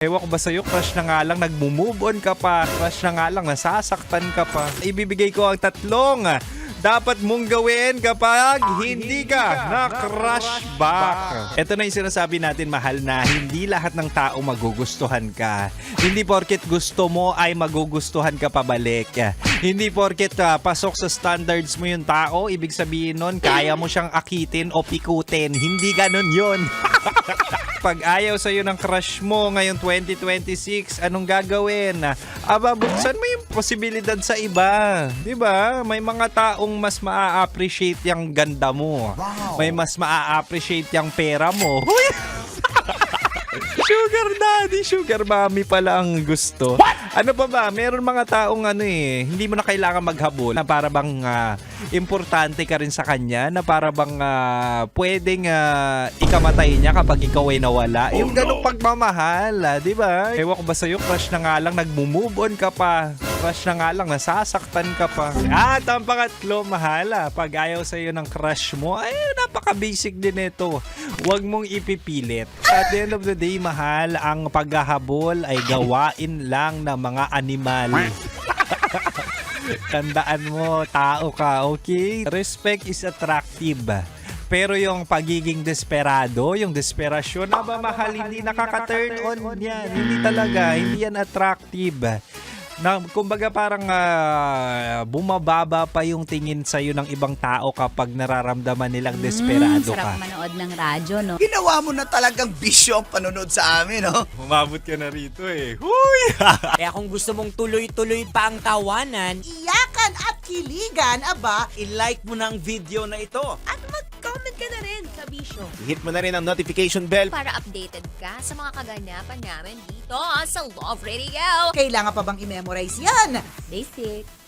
Ewan ko ba sa'yo, crush na nga lang, nagmo-move on ka pa. Crush na nga lang, nasasaktan ka pa. Ibibigay ko ang tatlong dapat mong gawin kapag hindi ka na-crush back. Ito na yung sinasabi natin, mahal, na hindi lahat ng tao magugustuhan ka. Hindi porket gusto mo ay magugustuhan ka pabalik. Hindi porket pasok sa standards mo yung tao, ibig sabihin nun, kaya mo siyang akitin o pikutin. Hindi ganun yun. Pag ayaw sa'yo ng crush mo ngayong 2026, anong gagawin? Aba, buksan mo yung posibilidad sa iba. Diba? May mga taong mas maa-appreciate yung ganda mo. May mas maa-appreciate yung pera mo. Sugar daddy, sugar mommy pala ang gusto. Ano pa ba? Meron mga taong hindi mo na kailangan maghabol na para bang importante ka rin sa kanya, na para bang pwedeng ikamatay niya kapag ikaw ay nawala. Yung ganong pagmamahal, di ba? Ewan ko ba sa'yo, crush na nga lang, nagmo-move on ka pa. Crush na nga lang, nasasaktan ka pa. At ang pangatlo, mahal, pag ayaw sa'yo ng crush mo, ay napaka-basic din ito. Huwag mong ipipilit. At the end of the day, mahal, ang paghahabol ay gawain lang ng mga animal. Tandaan mo, tao ka, okay? Respect is attractive. Pero yung pagiging desperado, yung desperasyon, mahal, hindi nakaka-turn on yan. Hindi talaga, hindi yan attractive. Na, kumbaga parang bumababa pa yung tingin sa'yo ng ibang tao kapag nararamdaman nilang desperado ka. Sarap manood ng radyo, no? Ginawa mo na talagang bisyo ang panonood sa amin, no? Umabot ka na rito eh. Huy! Kaya kung gusto mong tuloy-tuloy pa ang tawanan, Iyakan at kiligan, aba, i-like mo na ang video na ito. at mag-comment ka na rin, kabisyo. Hit mo na rin ang notification bell. Para updated ka sa mga kaganapan namin dito sa Love Radio. Kailangan pa bang i-memorize yan? Basic.